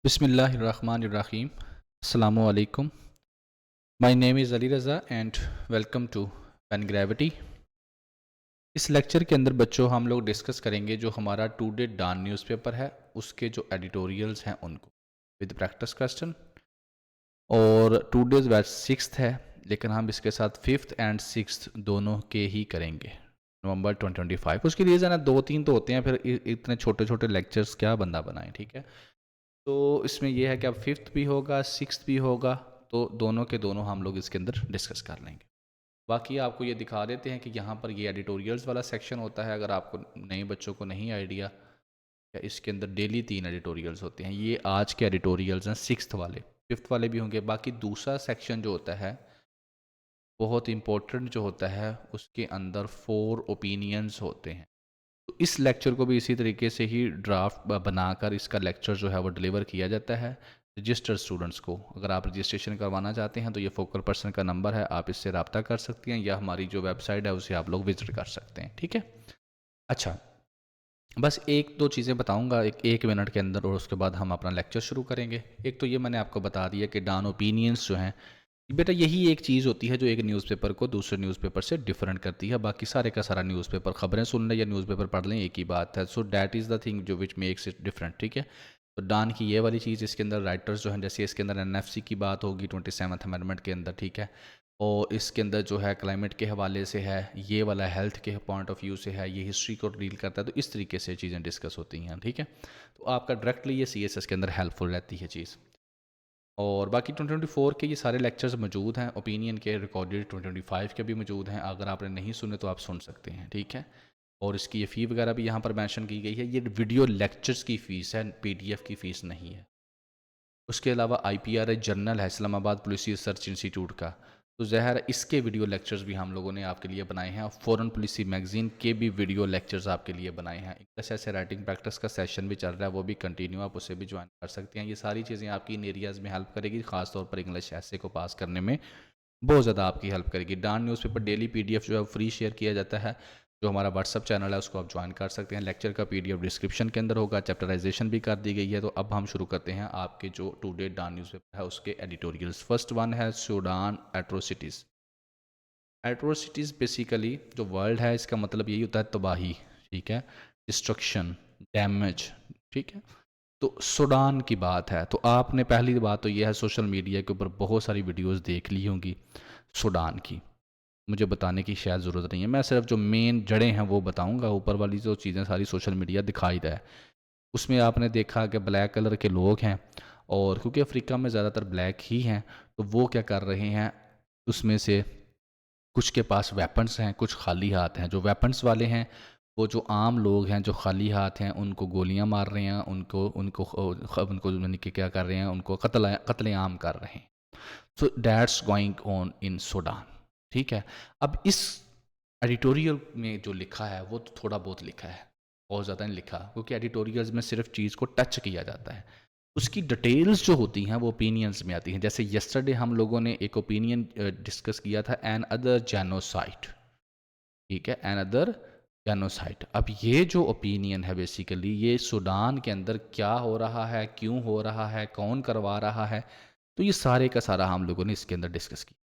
बिस्मिल्लाहिर्रहमानिर्रहीम। अस्सलामु अलैकुम। My name is Ali Raza and welcome to pen gravity. इस लेक्चर के अंदर बच्चों हम लोग डिस्कस करेंगे जो हमारा टुडे डॉन न्यूज़पेपर है उसके जो एडिटोरियल्स हैं उनको विद प्रैक्टिस क्वेश्चन। और टुडेज बैच 6th है, लेकिन हम इसके साथ 5th एंड 6th दोनों के ही करेंगे नवंबर 2025। उसकी रीज़न है 2-3 तो होते हैं, फिर इतने छोटे छोटे लेक्चर्स क्या बंदा बनाए, ठीक है। तो इसमें यह है कि अब 5th भी होगा 6th भी होगा, तो दोनों के दोनों हम लोग इसके अंदर डिस्कस कर लेंगे। बाकी आपको ये दिखा देते हैं कि यहाँ पर ये एडिटोरियल्स वाला सेक्शन होता है। अगर आपको नए बच्चों को नहीं आइडिया, या इसके अंदर डेली 3 एडिटोरियल्स होते हैं। ये आज के एडिटोरियल्स हैं 6th वाले, 5th वाले भी होंगे। बाकी दूसरा सेक्शन जो होता है बहुत इंपॉर्टेंट जो होता है, उसके अंदर 4 ओपिनियंस होते हैं। तो इस लेक्चर को भी इसी तरीके से ही ड्राफ्ट बनाकर इसका लेक्चर जो है वो डिलीवर किया जाता है रजिस्टर्ड स्टूडेंट्स को। अगर आप रजिस्ट्रेशन करवाना चाहते हैं तो ये फोकल पर्सन का नंबर है, आप इससे रब्ता कर सकते हैं, या हमारी जो वेबसाइट है उसे आप लोग विजिट कर सकते हैं, ठीक है। अच्छा, बस एक दो चीज़ें बताऊंगा एक मिनट के अंदर, और उसके बाद हम अपना लेक्चर शुरू करेंगे। एक तो ये मैंने आपको बता दिया कि डॉन ओपिनियंस जो हैं, बेटा यही एक चीज़ होती है जो एक न्यूज़पेपर को दूसरे न्यूज़पेपर से डिफरेंट करती है। बाकी सारे का सारा न्यूज़पेपर, खबरें सुन लें या न्यूज़पेपर पढ़ लें, एक ही बात है। So that is the thing जो विच मेक्स इट डिफरेंट, ठीक है। तो डॉन की ये वाली चीज़, इसके अंदर राइटर्स जो हैं, जैसे इसके अंदर एनएफसी की बात होगी 27th अमेंडमेंट के अंदर, ठीक है। और इसके अंदर जो है क्लाइमेट के हवाले से है, ये वाला हेल्थ के पॉइंट ऑफ व्यू से है, ये हिस्ट्री को डील करता है। तो इस तरीके से चीज़ें डिस्कस होती हैं, ठीक है। तो आपका डायरेक्टली ये सीएसएस के अंदर हेल्पफुल रहती है चीज़। और बाकी 2024 के ये सारे लेक्चर्स मौजूद हैं, ओपिनियन के रिकॉर्डेड 2025 के भी मौजूद हैं। अगर आपने नहीं सुने तो आप सुन सकते हैं, ठीक है। और इसकी ये फ़ी वगैरह भी यहाँ पर मेंशन की गई है। ये वीडियो लेक्चर्स की फ़ीस है, पीडीएफ की फ़ीस नहीं है। उसके अलावा आईपीआरए जर्नल है इस्लामाबाद पुलिस रिसर्च इंस्टीट्यूट का, तो ज़हर इसके वीडियो लेक्चर्स भी हम लोगों ने आपके लिए बनाए हैं। और फ़ॉरेन पुलिस मैगज़ीन के भी वीडियो लेक्चर्स आपके लिए बनाए हैं। इंग्लिश ऐसे राइटिंग प्रैक्टिस का सेशन भी चल रहा है, वो भी कंटिन्यू, आप उसे भी ज्वाइन कर सकते हैं। ये सारी चीज़ें आपकी इन एरियाज़ में हेल्प करेगी, खासतौर पर इंग्लिश ऐसे को पास करने में बहुत ज़्यादा आपकी हेल्प करेगी। डॉन न्यूज़पेपर डेली पीडीएफ जो है फ्री शेयर किया जाता है। जो हमारा व्हाट्सअप चैनल है उसको आप ज्वाइन कर सकते हैं। लेक्चर का पीडीएफ डिस्क्रिप्शन के अंदर होगा, चैप्टराइजेशन भी कर दी गई है। तो अब हम शुरू करते हैं आपके जो टुडे डॉन न्यूज़पेपर है उसके एडिटोरियल्स। फर्स्ट वन है सूडान एट्रोसिटीज़। एट्रोसिटीज़ बेसिकली जो वर्ल्ड है, इसका मतलब यही होता है तबाही, ठीक है, डिस्ट्रक्शन, डैमेज, ठीक है। तो सूडान की बात है, तो आपने पहली बात तो यह है सोशल मीडिया के ऊपर बहुत सारी वीडियोस देख ली होंगी सूडान की, मुझे बताने की शायद ज़रूरत नहीं है। मैं सिर्फ जो मेन जड़ें हैं वो बताऊंगा, ऊपर वाली जो चीज़ें सारी सोशल मीडिया दिखाई दे। उसमें आपने देखा कि ब्लैक कलर के लोग हैं, और क्योंकि अफ्रीका में ज़्यादातर ब्लैक ही हैं, तो वो क्या कर रहे हैं, उसमें से कुछ के पास वेपन्स हैं, कुछ खाली हाथ हैं। जो वेपन्स वाले हैं वो जो आम लोग हैं जो खाली हाथ हैं उनको गोलियां मार रहे हैं, उनको उनको उनको यानी कि क्या कर रहे हैं, उनको कत्लेआम कर रहे हैं। So that's going on in Sudan, ठीक है। अब इस एडिटोरियल में जो लिखा है वो तो थोड़ा बहुत लिखा है, बहुत ज़्यादा नहीं लिखा, क्योंकि एडिटोरियल्स में सिर्फ चीज़ को टच किया जाता है। उसकी डिटेल्स जो होती हैं वो ओपिनियंस में आती हैं। जैसे यस्टरडे हम लोगों ने एक ओपिनियन डिस्कस किया था, एन अदर जेनोसाइड, ठीक है, एन अदर जेनोसाइड। अब ये जो ओपिनियन है बेसिकली, ये सूडान के अंदर क्या हो रहा है, क्यों हो रहा है, कौन करवा रहा है, तो ये सारे का सारा हम लोगों ने इसके अंदर डिस्कस किया।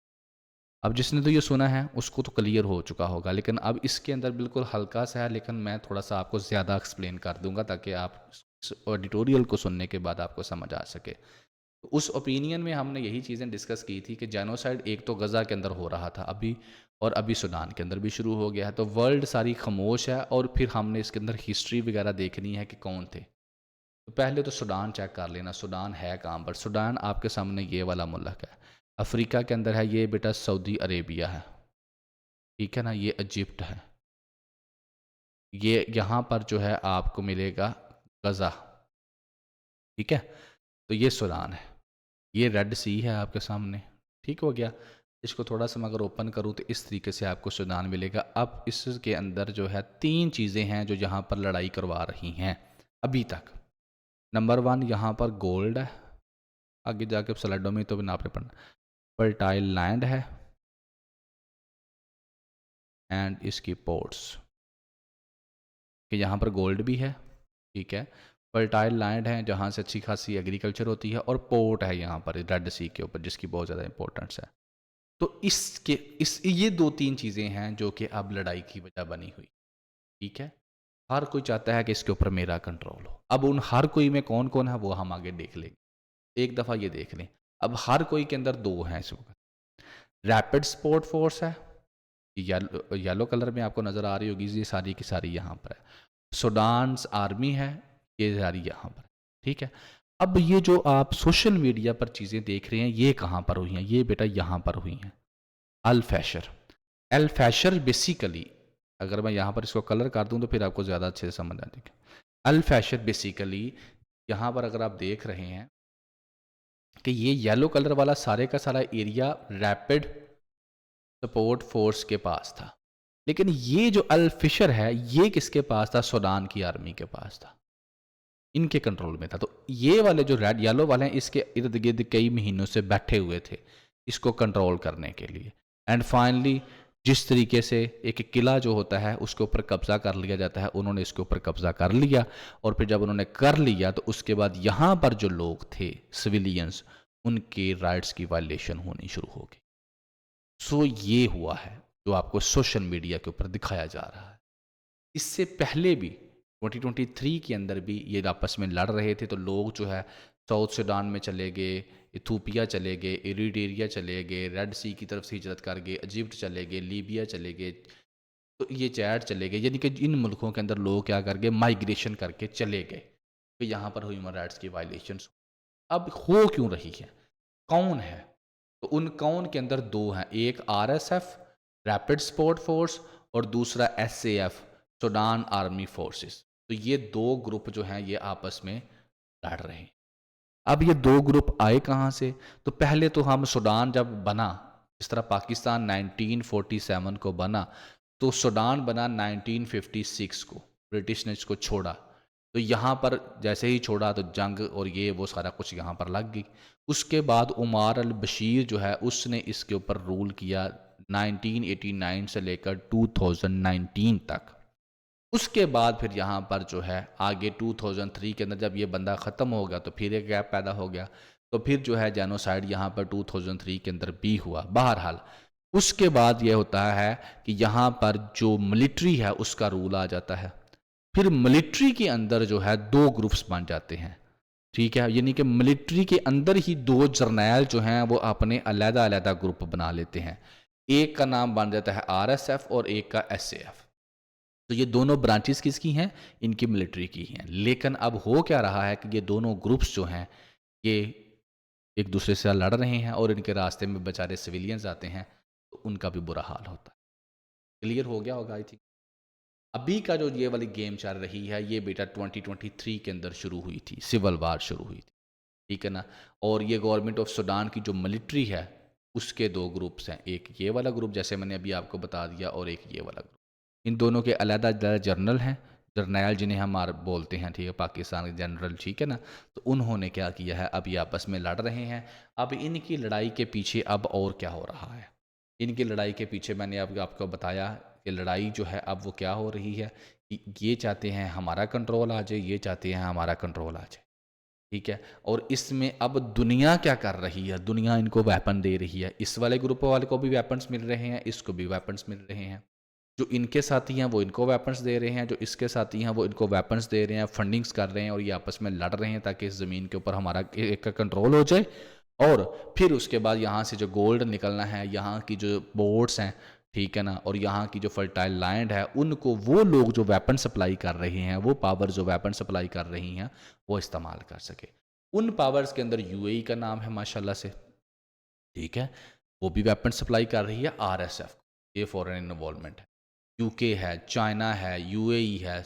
अब जिसने तो ये सुना है उसको तो क्लियर हो चुका होगा, लेकिन अब इसके अंदर बिल्कुल हल्का सा है, लेकिन मैं थोड़ा सा आपको ज़्यादा एक्सप्लेन कर दूंगा ताकि आप एडिटोरियल को सुनने के बाद आपको समझ आ सके। तो उस ओपिनियन में हमने यही चीज़ें डिस्कस की थी कि जेनोसाइड एक तो गज़ा के अंदर हो रहा था अभी, और अभी सूडान के अंदर भी शुरू हो गया है। तो वर्ल्ड सारी खामोश है, और फिर हमने इसके अंदर हिस्ट्री वगैरह देखनी है कि कौन थे। तो पहले तो सूडान चेक कर लेना, सूडान है कहाँ पर। सूडान आपके सामने ये वाला मुल्क है, अफ्रीका के अंदर है ये बेटा, सऊदी अरेबिया है, ठीक है ना, ये इजिप्ट है, ये यहाँ पर जो है आपको मिलेगा गज़ा, ठीक है। तो ये सूडान है, ये रेड सी है आपके सामने, ठीक हो गया। इसको थोड़ा सा मैं अगर ओपन करूँ तो इस तरीके से आपको सूडान मिलेगा। अब इसके अंदर जो है 3 चीज़ें हैं जो यहाँ पर लड़ाई करवा रही हैं अभी तक। नंबर 1 यहाँ पर गोल्ड है, आगे जाके स्लाइडों में तो बिना आपने पढ़ना, फर्टाइल लैंड है, एंड इसकी पोर्ट्स, कि यहाँ पर गोल्ड भी है, ठीक है, फर्टाइल लैंड है जहाँ से अच्छी खासी एग्रीकल्चर होती है, और पोर्ट है यहाँ पर रेड सी के ऊपर जिसकी बहुत ज़्यादा इंपॉर्टेंस है। तो इसके इस ये 2-3 चीज़ें हैं जो कि अब लड़ाई की वजह बनी हुई, ठीक है? हर कोई चाहता है कि इसके ऊपर मेरा कंट्रोल हो। अब उन हर कोई में कौन-कौन है वो हम आगे देख लेंगे। एक दफ़ा ये देख लें, अब हर कोई के अंदर 2 हैं इस वक़्त। रैपिड सपोर्ट फ़ोर्स है, येलो येलो कलर में आपको नज़र आ रही होगी, ये सारी की सारी यहाँ पर है। सूडान्स आर्मी है, ये सारी यहाँ पर है, ठीक है? अब ये जो आप सोशल मीडिया पर चीज़ें देख रहे हैं, ये कहाँ पर हुई हैं? ये बेटा यहाँ पर हुई हैं। अल फैशर, एल फैशर बेसिकली, अगर मैं यहाँ पर इसको कलर कर दूँ तो फिर आपको ज़्यादा अच्छे से समझ आ जाएगा। अल फैशर बेसिकली यहाँ पर अगर आप देख रहे हैं कि ये येलो कलर वाला सारे का सारा एरिया रैपिड सपोर्ट फोर्स के पास था, लेकिन ये जो अल फिशर है ये किसके पास था? सूडान की आर्मी के पास था, इनके कंट्रोल में था। तो ये वाले जो रेड येलो वाले हैं इसके इर्द गिर्द कई महीनों से बैठे हुए थे इसको कंट्रोल करने के लिए। एंड फाइनली जिस तरीके से एक किला जो होता है उसके ऊपर कब्जा कर लिया जाता है, उन्होंने इसके ऊपर कब्जा कर लिया, और फिर जब उन्होंने कर लिया तो उसके बाद यहाँ पर जो लोग थे सिविलियंस, उनके राइट्स की वायलेशन होनी शुरू हो गई। सो ये हुआ है जो आपको सोशल मीडिया के ऊपर दिखाया जा रहा है। इससे पहले भी 2023 के अंदर भी ये आपस में लड़ रहे थे, तो लोग जो है साउथ सूडान में चले गए, इथोपिया चले गए, इरिट्रिया चले गए, रेड सी की तरफ से हिजरत कर गए, इजिप्ट चले गए, लीबिया चले गए, तो ये चैड चले गए, यानी कि इन मुल्कों के अंदर लोग क्या कर गए? माइग्रेशन करके चले गए, तो यहाँ पर ह्यूमन राइट्स की वायलेशंस अब हो क्यों रही है? कौन है? तो उन कौन के अंदर 2 हैं, एक आरएसएफ रैपिड सपोर्ट फोर्स और दूसरा एसएएफ सूडान आर्मी फोर्सेस। तो ये 2 ग्रुप जो हैं ये आपस में लड़ रहे हैं। अब ये 2 ग्रुप आए कहाँ से? तो पहले तो हम सूडान जब बना, इस तरह पाकिस्तान 1947 को बना, तो सूडान बना 1956 को, ब्रिटिश ने इसको छोड़ा। तो यहाँ पर जैसे ही छोड़ा तो जंग और ये वो सारा कुछ यहाँ पर लग गई। उसके बाद उमर अल बशीर जो है उसने इसके ऊपर रूल किया 1989 से लेकर 2019 तक। उसके बाद फिर यहाँ पर जो है आगे 2003 के अंदर जब ये बंदा ख़त्म हो गया तो फिर एक गैप पैदा हो गया, तो फिर जो है जेनोसाइड यहाँ पर 2003 के अंदर भी हुआ। बहरहाल उसके बाद ये होता है कि यहाँ पर जो मिलिट्री है उसका रूल आ जाता है। फिर मिलिट्री के अंदर जो है 2 ग्रुप्स बन जाते हैं, ठीक है, यानी कि मिलिट्री के अंदर ही 2 जर्नैल जो हैं वो अपने अलग-अलग ग्रुप बना लेते हैं। एक का नाम बन जाता है आरएसएफ और एक का एसएएफ। तो ये दोनों ब्रांचेस किसकी हैं? इनकी मिलिट्री की हैं। लेकिन अब हो क्या रहा है कि ये दोनों ग्रुप्स जो हैं ये एक दूसरे से लड़ रहे हैं और इनके रास्ते में बेचारे सिविलियंस आते हैं, तो उनका भी बुरा हाल होता है। क्लियर हो गया होगा आई थिंक। अभी का जो ये वाली गेम चल रही है ये बेटा 2023 के अंदर शुरू हुई थी, सिविल वार शुरू हुई थी, ठीक है ना। और ये गवर्नमेंट ऑफ सूडान की जो मिलिट्री है उसके 2 ग्रुप्स हैं, एक ये वाला ग्रुप जैसे मैंने अभी आपको बता दिया और एक ये वाला ग्रुप। इन दोनों के अलग-अलग जनरल हैं, जर्नैल जिन्हें हम बोलते हैं, ठीक है, पाकिस्तान के जनरल, ठीक है ना। तो उन्होंने क्या किया है, अब ये आपस में लड़ रहे हैं। अब इनकी लड़ाई के पीछे अब और क्या हो रहा है? इनकी लड़ाई के पीछे मैंने अब आपको बताया कि लड़ाई जो है अब वो क्या हो रही है कि ये चाहते हैं हमारा कंट्रोल आ जाए, ये चाहते हैं हमारा कंट्रोल आ जाए, ठीक है। और इसमें अब दुनिया क्या कर रही है? दुनिया इनको वेपन दे रही है। इस वाले ग्रुप वाले को भी वेपन्स मिल रहे हैं, इसको भी वेपन्स मिल रहे हैं। जो इनके साथी हैं वो इनको वेपन्स दे रहे हैं, जो इसके साथी हैं वो इनको वेपन्स दे रहे हैं, फंडिंग्स कर रहे हैं, और ये आपस में लड़ रहे हैं ताकि इस ज़मीन के ऊपर हमारा एक का कंट्रोल हो जाए। और फिर उसके बाद यहाँ से जो गोल्ड निकलना है, यहाँ की जो बोट्स हैं, ठीक है ना, और यहाँ की जो फर्टाइल लैंड है, उनको वो लोग जो वेपन सप्लाई कर रहे हैं, वो पावर जो वेपन सप्लाई कर रही हैं, वो इस्तेमाल कर सके। उन पावर्स के अंदर यूएई का नाम है माशाल्लाह से, ठीक है, वो भी वेपन सप्लाई कर रही है आरएसएफ, ये फॉरेन इन्वॉल्वमेंट है। यूके है, चाइना है, यूएई है।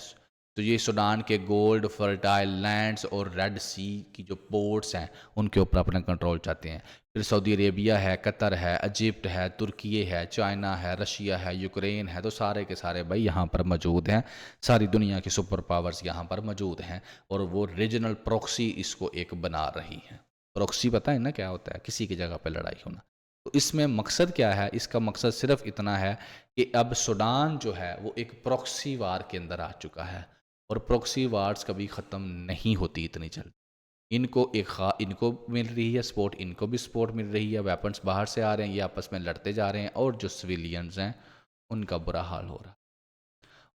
तो ये सूडान के गोल्ड, फर्टाइल लैंड्स और रेड सी की जो पोर्ट्स हैं उनके ऊपर अपना कंट्रोल चाहते हैं। फिर सऊदी अरेबिया है, कतर है, इजिप्ट है, तुर्की है, चाइना है, रशिया है, यूक्रेन है, तो सारे के सारे भाई यहाँ पर मौजूद हैं। सारी दुनिया की सुपर पावर्स यहाँ पर मौजूद हैं और वो रीजनल प्रॉक्सी इसको एक बना रही हैं। प्रॉक्सी पता है ना क्या होता है? किसी की जगह पर लड़ाई होना। तो इसमें मकसद क्या है? इसका मकसद सिर्फ इतना है कि अब सूडान जो है वो एक प्रॉक्सी वार के अंदर आ चुका है, और प्रॉक्सी वार्स कभी ख़त्म नहीं होती इतनी जल्दी। इनको मिल रही है सपोर्ट, इनको भी सपोर्ट मिल रही है, वेपन्स बाहर से आ रहे हैं, ये आपस में लड़ते जा रहे हैं, और जो सिविलियंस हैं उनका बुरा हाल हो रहा है।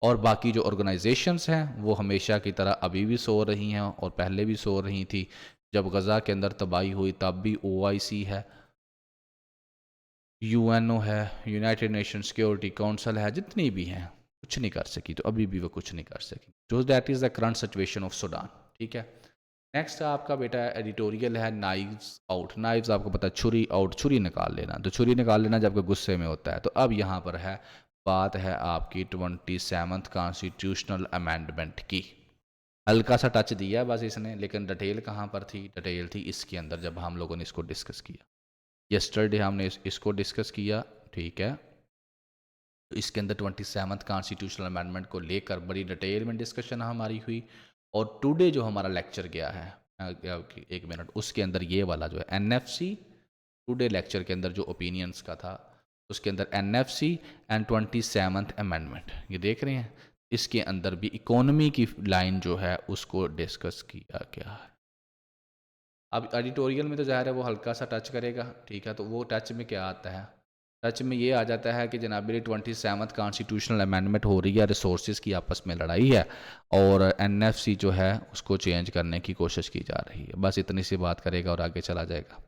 और बाकी जो ऑर्गेनाइजेशंस हैं वो हमेशा की तरह अभी भी सो रही हैं और पहले भी सो रही थी। जब गज़ा के अंदर तबाही हुई तब भी OIC है, UNO है, यूनाइटेड नेशन सिक्योरिटी काउंसिल है, जितनी भी हैं कुछ नहीं कर सकी, तो अभी भी वो कुछ नहीं कर सकी। जो that is the current situation of Sudan. ठीक है, नेक्स्ट आपका बेटा एडिटोरियल है नाइव्स आउट। नाइव्स आपको पता है छुरी आउट, छुरी निकाल लेना, तो छुरी निकाल लेना जब गुस्से में होता है। तो अब यहाँ पर है बात है आपकी 27th कॉन्स्टिट्यूशनल अमेंडमेंट की। हल्का सा टच दिया बस इसने, लेकिन डिटेल कहाँ पर थी? डिटेल थी इसके अंदर जब हम लोगों ने इसको डिस्कस किया। यस्टरडे हमने इसको डिस्कस किया, ठीक है। तो इसके अंदर 27th कॉन्स्टिट्यूशनल अमेंडमेंट को लेकर बड़ी डिटेल में डिस्कशन हमारी हुई। और टुडे जो हमारा लेक्चर गया है, एक मिनट, उसके अंदर ये वाला जो है NFC, टुडे लेक्चर के अंदर जो ओपिनियंस का था उसके अंदर NFC एंड 27th अमेंडमेंट, ये देख रहे हैं, इसके अंदर भी इकोनॉमी की लाइन जो है उसको डिस्कस किया गया है। अब एडिटोरियल में तो ज़ाहिर है वो हल्का सा टच करेगा, ठीक है। तो वो टच में क्या आता है? टच में ये आ जाता है कि जनाब 27th कॉन्स्टिट्यूशनल अमेंडमेंट हो रही है, रिसोर्सेज की आपस में लड़ाई है, और NFC जो है उसको चेंज करने की कोशिश की जा रही है। बस इतनी सी बात करेगा और आगे चला जाएगा।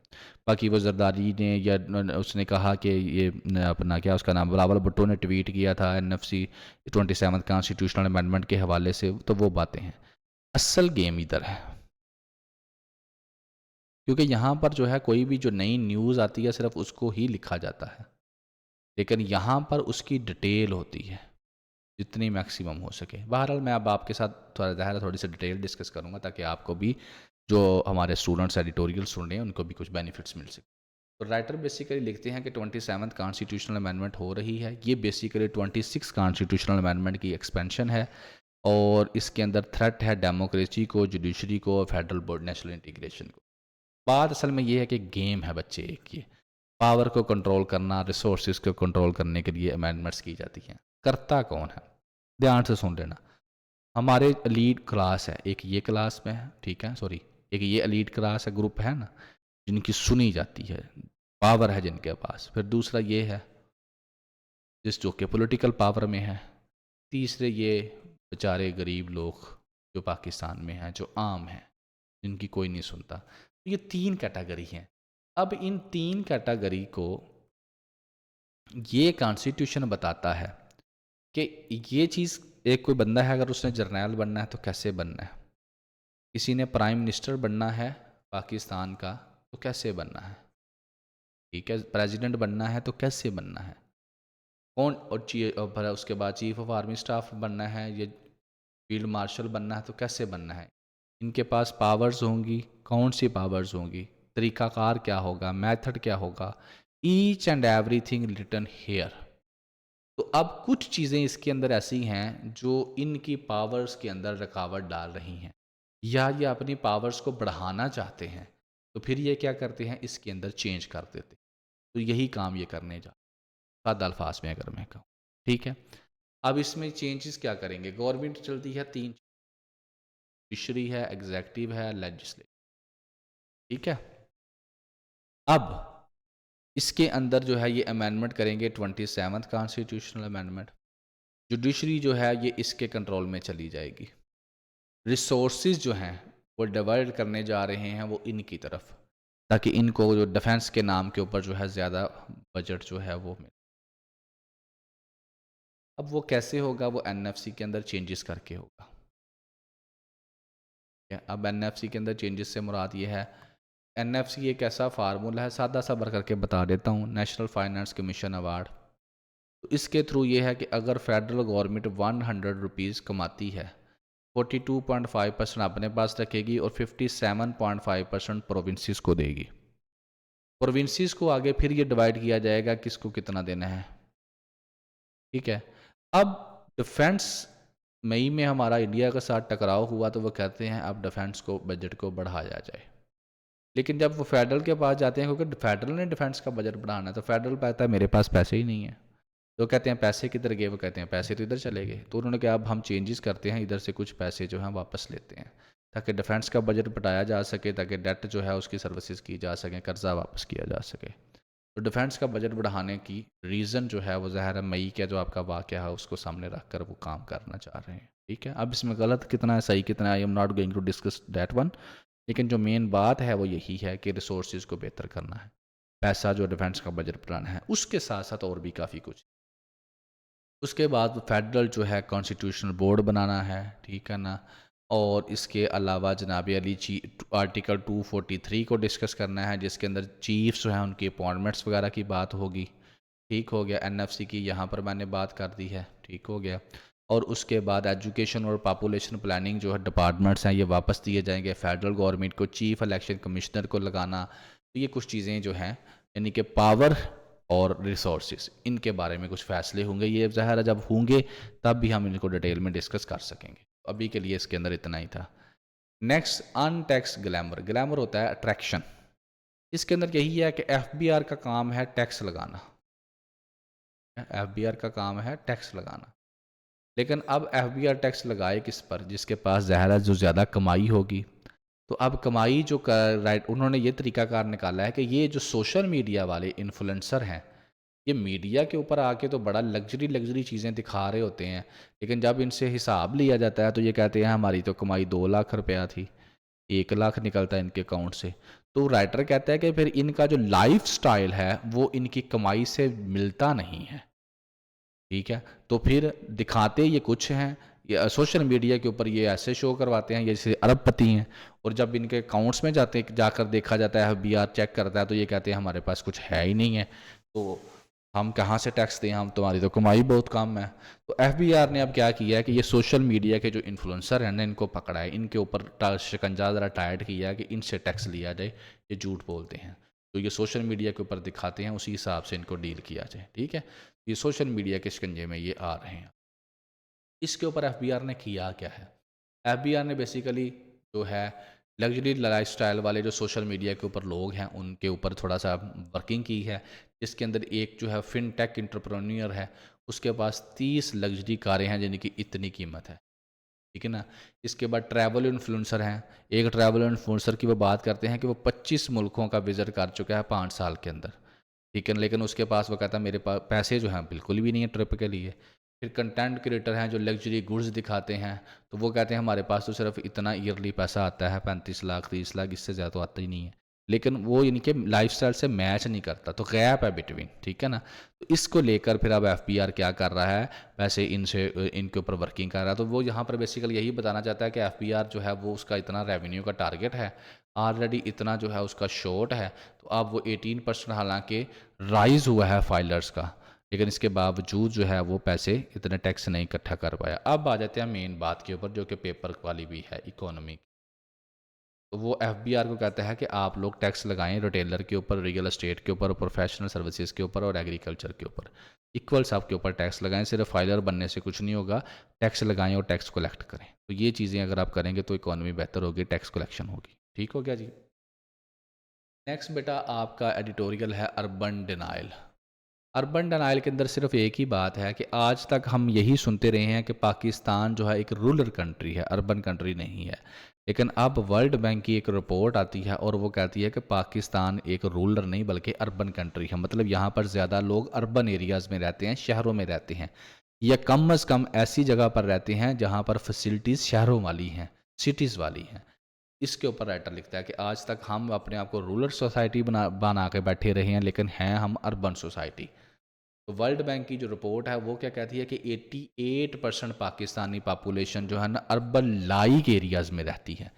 बाकी वो जरदारी ने या उसने कहा कि ये अपना क्या उसका नाम बिलावल भुट्टो ने ट्वीट किया था NFC 27th कॉन्स्टिट्यूशनल अमेंडमेंट के हवाले से, तो वो बातें हैं। असल गेम इधर है, क्योंकि यहाँ पर जो है कोई भी जो नई न्यूज़ आती है सिर्फ उसको ही लिखा जाता है, लेकिन यहाँ पर उसकी डिटेल होती है जितनी मैक्सिमम हो सके। बहरहाल मैं अब आपके साथ थोड़ी सी डिटेल डिस्कस करूँगा ताकि आपको भी, जो हमारे स्टूडेंट्स एडिटोरियल सुन रहे हैं, उनको भी कुछ बेनिफिट्स मिल सके। तो राइटर बेसिकली लिखते हैं कि 27th कॉन्स्टिट्यूशनल अमेंडमेंट हो रही है, ये बेसिकली 26 कॉन्स्टिट्यूशनल अमेंडमेंट की एक्सपेंशन है, और इसके अंदर थ्रेट है डेमोक्रेसी को, जुडिशरी को, फेडरल बोर्ड, नेशनल इंटीग्रेशन को। बात असल में ये है कि गेम है बच्चे एक, ये पावर को कंट्रोल करना, रिसोर्सेज को कंट्रोल करने के लिए अमेंडमेंट्स की जाती हैं। करता कौन है? ध्यान से सुन लेना। हमारे एलीट क्लास है, एक ये क्लास में है, ठीक है, सॉरी, एक ये एलीट क्लास है, ग्रुप है ना, जिनकी सुनी जाती है, पावर है जिनके पास। फिर दूसरा ये है जो कि पॉलिटिकल पावर में है। तीसरे ये बेचारे गरीब लोग जो पाकिस्तान में हैं, जो आम हैं, जिनकी कोई नहीं सुनता। तो ये 3 कैटेगरी हैं। अब इन 3 कैटेगरी को ये कॉन्स्टिट्यूशन बताता है कि ये चीज़, एक कोई बंदा है अगर उसने जर्नैल बनना है तो कैसे बनना है, किसी ने प्राइम मिनिस्टर बनना है पाकिस्तान का तो कैसे बनना है, ठीक है, प्रेसिडेंट बनना है तो कैसे बनना है, कौन, और उसके बाद चीफ ऑफ आर्मी स्टाफ बनना है, ये फील्ड मार्शल बनना है तो कैसे बनना है, इनके पास पावर्स होंगी, कौन सी पावर्स होंगी, तरीक़ाकार क्या होगा, मेथड क्या होगा, each and everything written here. तो अब कुछ चीज़ें इसके अंदर ऐसी हैं जो इनकी पावर्स के अंदर रुकावट डाल रही हैं, या ये अपनी पावर्स को बढ़ाना चाहते हैं, तो फिर ये क्या करते हैं, इसके अंदर चेंज कर देते। तो यही काम ये करने जा, सादा अल्फाज में अगर मैं कहूँ, ठीक है। अब इसमें चेंजेस क्या करेंगे? गवर्नमेंट चलती है 3, जुडिशरी है, एग्जेक्टिव है, लेजिस्लेटिव, ठीक है। अब इसके अंदर जो है ये अमेंडमेंट करेंगे 27th कॉन्स्टिट्यूशनल अमेंडमेंट। जुडिशरी जो है ये इसके कंट्रोल में चली जाएगी। रिसोर्सेज जो हैं वो डिवाइड करने जा रहे हैं वो इनकी तरफ, ताकि इनको जो डिफेंस के नाम के ऊपर जो है ज़्यादा बजट जो है वो मिले। अब वो कैसे होगा? वो NFC के अंदर चेंजेस करके होगा। अब NFC के अंदर चेंजेस से मुराद ये है, NFC एक ऐसा फार्मूला है, सादा सा भर करके बता देता हूँ, नेशनल फाइनेंस कमीशन अवार्ड। तो इसके थ्रू ये है कि अगर फेडरल गवर्नमेंट 100 रुपीज़ कमाती है, 42.5% अपने पास रखेगी और 57.5% प्रोविंसेस को देगी। प्रोविंसेस को आगे फिर ये डिवाइड किया जाएगा किसको कितना देना है, ठीक है। अब डिफेंस, मई में हमारा इंडिया के साथ टकराव हुआ तो वो कहते हैं अब डिफेंस को, बजट को बढ़ाया जाए, लेकिन जब वो फेडरल के पास जाते हैं, क्योंकि फेडरल ने डिफेंस का बजट बढ़ाना है, तो फेडरल कहता है मेरे पास पैसे ही नहीं है, तो कहते हैं पैसे किधर गए, वो कहते हैं पैसे तो इधर चले गए। तो उन्होंने कहा अब हम चेंजेस करते हैं, इधर से कुछ पैसे जो हैं वापस लेते हैं ताकि डिफेंस का बजट बढ़ाया जा सके, ताकि डेट जो है उसकी सर्विसेज की जा सके, कर्जा वापस किया जा सके। तो डिफेंस का बजट बढ़ाने की रीज़न जो है वो ज़ाहिर है मई का जो आपका वाक़या है उसको सामने रख कर वो काम करना चाह रहे हैं। ठीक है, अब इसमें गलत कितना है सही कितना है, I am not going to discuss that one, लेकिन जो मेन बात है वो यही है कि रिसोर्सेज को बेहतर करना है, पैसा जो डिफेंस का बजट बढ़ाना है, उसके साथ साथ और भी काफ़ी कुछ। उसके बाद फेडरल जो है कॉन्स्टिट्यूशनल बोर्ड बनाना है, ठीक है ना, और इसके अलावा जनाब अली आर्टिकल 243 को डिस्कस करना है, जिसके अंदर चीफ्स जो हैं उनकी अपॉइंटमेंट्स वगैरह की बात होगी। ठीक हो गया, एनएफसी की यहाँ पर मैंने बात कर दी है, ठीक हो गया। और उसके बाद एजुकेशन और पॉपुलेशन प्लानिंग जो है डिपार्टमेंट्स हैं ये वापस दिए जाएंगे फेडरल गवर्नमेंट को, चीफ इलेक्शन कमिश्नर को लगाना। तो ये कुछ चीज़ें जो हैं यानी कि पावर और रिसोर्सेज, इनके बारे में कुछ फैसले होंगे। ये ज़ाहिर है जब होंगे तब भी हम इनको डिटेल में डिस्कस कर सकेंगे। अभी के लिए इसके अंदर इतना ही था। Next, untaxed glamour. ग्लैमर होता है अट्रैक्शन। इसके अंदर यही है कि एफबीआर का काम है टैक्स लगाना, एफबीआर का काम है टैक्स लगाना। लेकिन अब एफबीआर टैक्स लगाए किस पर, जिसके पास ज़ाहिर है जो ज़्यादा कमाई होगी। तो अब कमाई जो राइट उन्होंने ये तरीकाकार निकाला है कि ये जो सोशल मीडिया वाले इन्फ्लुएंसर हैं ये मीडिया के ऊपर आके तो बड़ा लग्जरी चीज़ें दिखा रहे होते हैं, लेकिन जब इनसे हिसाब लिया जाता है तो ये कहते हैं हमारी तो कमाई 2 लाख रुपया थी, 1 लाख निकलता है इनके अकाउंट से। तो राइटर कहता है कि फिर इनका जो लाइफ स्टाइल है वो इनकी कमाई से मिलता नहीं है। ठीक है, तो फिर दिखाते ये कुछ हैं, ये सोशल मीडिया के ऊपर ये ऐसे शो करवाते हैं जैसे अरबपति हैं, और जब इनके अकाउंट्स में जाकर देखा जाता है, एफबीआर चेक करता है तो ये कहते हैं हमारे पास कुछ है ही नहीं है, तो हम कहाँ से टैक्स दें, हम तुम्हारी तो कमाई बहुत कम है। तो एफबीआर ने अब क्या किया है कि ये सोशल मीडिया के जो इन्फ्लुएंसर हैं ना इनको पकड़ा है, इनके ऊपर शिकंजा ज़रा टाइट किया है कि इनसे टैक्स लिया जाए, ये झूठ बोलते हैं। तो ये सोशल मीडिया के ऊपर दिखाते हैं, उसी हिसाब से इनको डील किया जाए। ठीक है, ये सोशल मीडिया के शिकंजे में ये आ रहे हैं। इसके ऊपर एफबीआर ने किया क्या है, एफबीआर ने बेसिकली जो है लग्जरी लाइफस्टाइल वाले जो सोशल मीडिया के ऊपर लोग हैं उनके ऊपर थोड़ा सा वर्किंग की है। इसके अंदर एक जो है फिनटेक इंटरप्रेन्योर है, उसके पास 30 लग्जरी कारें हैं जिनकी इतनी कीमत है। ठीक है ना, इसके बाद ट्रैवल इन्फ्लुएंसर हैं, एक ट्रैवल इन्फ्लुएंसर की वो बात करते हैं कि वो 25 मुल्कों का विजिट कर चुका है 5 साल के अंदर। ठीक है, लेकिन उसके पास वो कहता है मेरे पास पैसे जो हैं बिल्कुल भी नहीं है ट्रिप के लिए। फिर कंटेंट क्रिएटर हैं जो लग्जरी गुड्स दिखाते हैं, तो वो कहते हैं हमारे पास तो सिर्फ इतना ईयरली पैसा आता है 35 लाख 30 लाख, इससे ज़्यादा तो आता ही नहीं है। लेकिन वो इनके लाइफस्टाइल से मैच नहीं करता, तो गैप है बिटवीन। ठीक है ना, तो इसको लेकर फिर अब एफबीआर क्या कर रहा है, वैसे इनसे इनके ऊपर वर्किंग कर रहा है। तो वो यहाँ पर बेसिकली यही बताना चाहता है कि एफबीआर जो है वो उसका इतना रेवेन्यू का टारगेट है, ऑलरेडी इतना जो है उसका शॉर्ट है, तो अब वो 18% हालांकि राइज हुआ है फाइलर्स का, लेकिन इसके बावजूद जो है वो पैसे इतने टैक्स नहीं इकट्ठा कर पाया। अब आ जाते हैं मेन बात के ऊपर जो कि पेपर वाली भी है, इकोनॉमी। तो वो एफबीआर को कहता है कि आप लोग टैक्स लगाएं रिटेलर के ऊपर, रियल एस्टेट के ऊपर, प्रोफेशनल सर्विसेज के ऊपर और एग्रीकल्चर के ऊपर। इक्वल सब के ऊपर टैक्स लगाएं, सिर्फ फाइलर बनने से कुछ नहीं होगा, टैक्स लगाएं और टैक्स कलेक्ट करें। तो ये चीज़ें अगर आप करेंगे तो इकोनॉमी बेहतर होगी, टैक्स कलेक्शन होगी। ठीक हो गया जी। नेक्स्ट बेटा आपका एडिटोरियल है अर्बन डिनाइल। अर्बन डिनाइल के अंदर सिर्फ एक ही बात है कि आज तक हम यही सुनते रहे हैं कि पाकिस्तान जो है एक रूरल कंट्री है, अर्बन कंट्री नहीं है। लेकिन अब वर्ल्ड बैंक की एक रिपोर्ट आती है और वो कहती है कि पाकिस्तान एक रूरल नहीं बल्कि अर्बन कंट्री है। मतलब यहाँ पर ज़्यादा लोग अर्बन एरियाज़ में रहते हैं, शहरों में रहते हैं, या कम अज़ कम ऐसी जगह पर रहते हैं जहाँ पर फैसिलिटीज़ शहरों वाली हैं, सिटीज़ वाली हैं। इसके ऊपर राइटर लिखता है कि आज तक हम अपने आप को रूरल सोसाइटी बना के बैठे रहे हैं, लेकिन हैं हम अर्बन सोसाइटी। तो वर्ल्ड बैंक की जो रिपोर्ट है वो क्या कहती है कि 88% पाकिस्तानी पॉपुलेशन जो है ना अर्बन लाइक एरियाज़ में रहती है,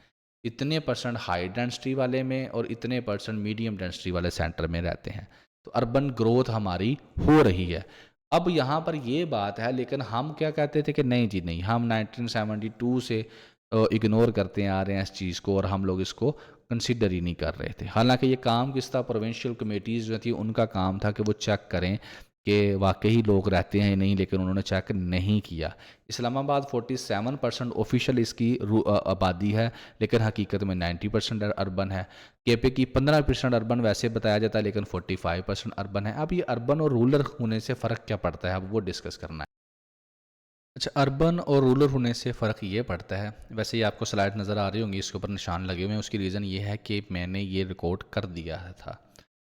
इतने परसेंट हाई डेंसिटी वाले में और इतने परसेंट मीडियम डेंसिटी वाले सेंटर में रहते हैं। तो अर्बन ग्रोथ हमारी हो रही है। अब यहाँ पर ये बात है, लेकिन हम क्या कहते थे कि नहीं जी नहीं, हम 1972 से इग्नोर करते आ रहे हैं इस चीज़ को और हम लोग इसको कंसिडर ही नहीं कर रहे थे। हालांकि ये काम किस था, प्रोविंशियल कमेटीज़ जो थी उनका काम था कि वो चेक करें कि वाकई लोग रहते हैं नहीं, लेकिन उन्होंने चेक नहीं किया। इस्लामाबाद 47% ऑफिशियल इसकी आबादी है, लेकिन हकीकत में 90% अर्बन है। केपी की 15% अर्बन वैसे बताया जाता है, लेकिन 45% अर्बन है। अब ये अर्बन और रूरल होने से फ़र्क क्या पड़ता है, अब वो डिस्कस करना है। अच्छा, अर्बन और रूरल होने से फ़र्क ये पड़ता है, वैसे ही आपको स्लाइड नज़र आ रही होंगी, इसके ऊपर निशान लगे हुए हैं। उसकी रीज़न ये है कि मैंने ये रिकॉर्ड कर दिया था,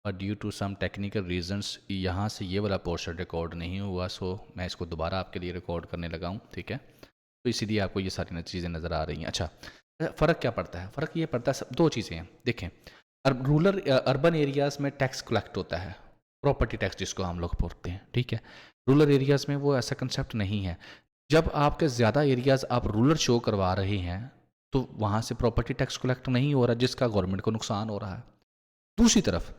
और due to some technical reasons यहाँ से ये वाला पोर्शन रिकॉर्ड नहीं हुआ, सो मैं इसको दोबारा आपके लिए रिकॉर्ड करने लगा हूँ, ठीक है। तो इसीलिए आपको ये सारी चीज़ें नज़र आ रही हैं। अच्छा, फ़र्क क्या पड़ता है? फ़र्क ये पड़ता है, सब दो चीज़ें हैं। देखें, रूरल अर्बन एरियाज़ में टैक्स कलेक्ट होता है, प्रॉपर्टी टैक्स जिसको हम लोग बोलते हैं, ठीक है। रूरल एरियाज़ में वो ऐसा कंसेप्ट नहीं है। जब आपके ज़्यादा एरियाज़ आप रूरल शो करवा रहे हैं, तो वहाँ से प्रॉपर्टी टैक्स कलेक्ट नहीं हो रहा, जिसका गवर्नमेंट को नुकसान हो रहा है। दूसरी तरफ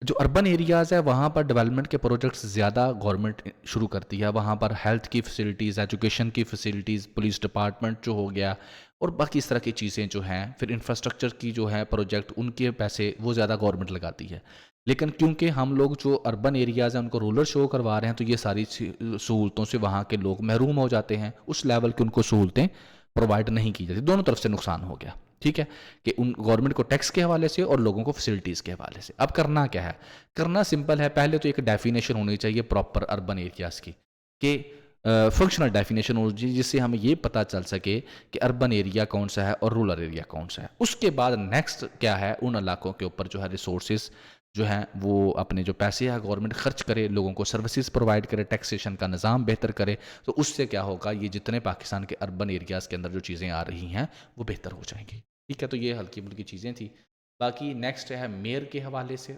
जो अर्बन एरियाज़ है, वहाँ पर डेवलपमेंट के प्रोजेक्ट्स ज़्यादा गवर्नमेंट शुरू करती है। वहाँ पर हेल्थ की फैसिलिटीज़, एजुकेशन की फैसिलिटीज़, पुलिस डिपार्टमेंट जो हो गया, और बाकी इस तरह की चीज़ें जो हैं, फिर इंफ्रास्ट्रक्चर की जो है प्रोजेक्ट, उनके पैसे वो ज़्यादा गवर्नमेंट लगाती है। लेकिन क्योंकि हम लोग जो अर्बन एरियाज़ हैं उनको रूरल शो करवा रहे हैं, तो ये सारी सहूलतों से वहाँ के लोग महरूम हो जाते हैं। उस लेवल की उनको सहूलतें प्रोवाइड नहीं की जाती। दोनों तरफ से नुकसान हो गया, ठीक है, कि उन गवर्नमेंट को टैक्स के हवाले से और लोगों को फैसिलिटीज़ के हवाले से। अब करना क्या है? करना सिंपल है। पहले तो एक डेफिनेशन होनी चाहिए प्रॉपर अर्बन एरियाज़ की, कि फंक्शनल डेफिनेशन होनी चाहिए, जिससे हमें ये पता चल सके कि अर्बन एरिया कौन सा है और रूरल एरिया कौन सा है। उसके बाद नेक्स्ट क्या है, उन इलाकों के ऊपर जो है रिसोर्सेज जो हैं वो अपने जो पैसे है गवर्नमेंट खर्च करे, लोगों को सर्विसेज प्रोवाइड करे, टैक्सेशन का निज़ाम बेहतर करे। तो उससे क्या होगा, ये जितने पाकिस्तान के अर्बन एरियाज़ के अंदर जो चीज़ें आ रही हैं वो बेहतर हो जाएंगी, ठीक है। तो ये हल्की फुल्की चीज़ें थी। बाकी नेक्स्ट है मेयर के हवाले से।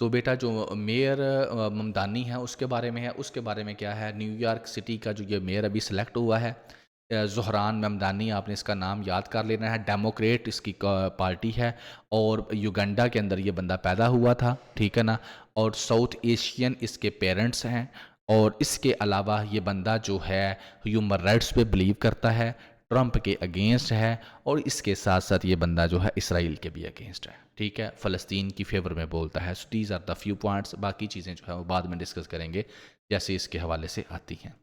तो बेटा जो मेयर ममदानी है उसके बारे में है। उसके बारे में क्या है, न्यूयॉर्क सिटी का जो ये मेयर अभी सेलेक्ट हुआ है, ज़ोहरान ममदानी, आपने इसका नाम याद कर लेना है। डेमोक्रेट इसकी पार्टी है, और युगांडा के अंदर ये बंदा पैदा हुआ था, ठीक है ना। और साउथ एशियन इसके पेरेंट्स हैं। और इसके अलावा ये बंदा जो है ह्यूमन राइट्स पे बिलीव करता है, ट्रंप के अगेंस्ट है, और इसके साथ साथ ये बंदा जो है इसराइल के भी अगेंस्ट है, ठीक है। फ़लस्तीन की फेवर में बोलता है। So these are the few points. बाकी चीज़ें जो है वो बाद में डिस्कस करेंगे जैसे इसके हवाले से आती हैं।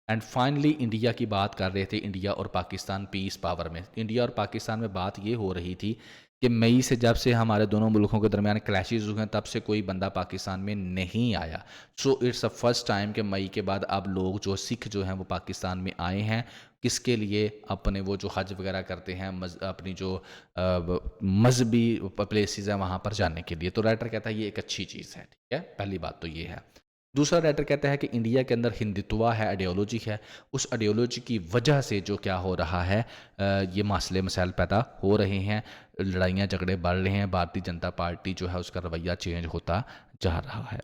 एंड फाइनली इंडिया की बात कर रहे थे, इंडिया और पाकिस्तान पीस पावर में। इंडिया और पाकिस्तान में बात ये हो रही थी कि मई से जब से हमारे दोनों मुल्कों के दरमियान क्लैशेज हुए हैं, तब से कोई बंदा पाकिस्तान में नहीं आया। So it's a first time कि मई के बाद अब लोग जो सिख जो हैं वो पाकिस्तान में आए हैं। किसके लिए? अपने वो जो हज वगैरह करते हैं, अपनी जो मजहबी प्लेसेस हैं वहाँ पर जाने के लिए। तो राइटर कहता है ये एक अच्छी चीज़ है, ठीक है। पहली बात तो ये है। दूसरा राइटर कहता है कि इंडिया के अंदर हिंदुत्व है, आइडियोलॉजी है। उस आइडियोलॉजी की वजह से जो क्या हो रहा है, ये मसले मसाइल पैदा हो रहे हैं, लड़ाइयाँ झगड़े बढ़ रहे हैं। भारतीय जनता पार्टी जो है उसका रवैया चेंज होता जा रहा है।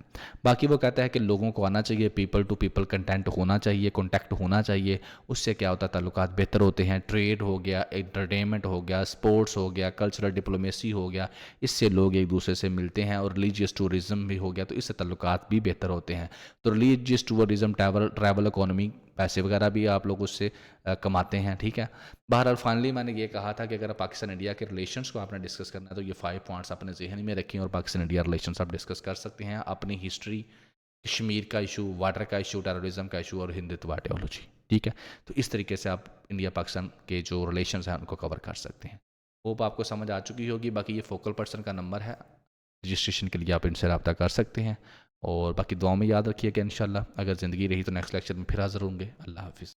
बाकी वो कहता है कि लोगों को आना चाहिए, पीपल टू पीपल कंटेंट होना चाहिए, कॉन्टैक्ट होना चाहिए। उससे क्या होता है, ताल्लुकात बेहतर होते हैं। ट्रेड हो गया, एंटरटेनमेंट हो गया, स्पोर्ट्स हो गया, कल्चरल डिप्लोमेसी हो गया, इससे लोग एक दूसरे से मिलते हैं। और रिलीजियस टूरिज़्म भी हो गया, तो इससे ताल्लुकात भी बेहतर होते हैं। तो रिलीजियस टूरिज़्म, ट्रैवल इकोनॉमी, पैसे वगैरह भी आप लोग उससे कमाते हैं, ठीक है। बहरहाल फाइनली मैंने ये कहा था कि अगर पाकिस्तान इंडिया के रिलेशंस को आपने डिस्कस करना है तो ये 5 पॉइंट्स अपने जहन में रखें, और पाकिस्तान इंडिया रिलेशंस आप डिस्कस कर सकते हैं। अपनी हिस्ट्री, कश्मीर का इशू, वाटर का इशू, टेररिज्म का इशू, और हिंदुत्व आइडियोलॉजी, ठीक है। तो इस तरीके से आप इंडिया पाकिस्तान के जो रिलेशंस हैं उनको कवर कर सकते हैं। होप आपको समझ आ चुकी होगी। बाकी ये फोकल पर्सन का नंबर है, रजिस्ट्रेशन के लिए आप इनसे रब्ता कर सकते हैं। और बाकी दुआ में याद रखिएगा इंशाल्लाह। अगर ज़िंदगी रही तो नेक्स्ट लेक्चर में फिर हाज़िर होंगे। अल्लाह हाफ़िज़।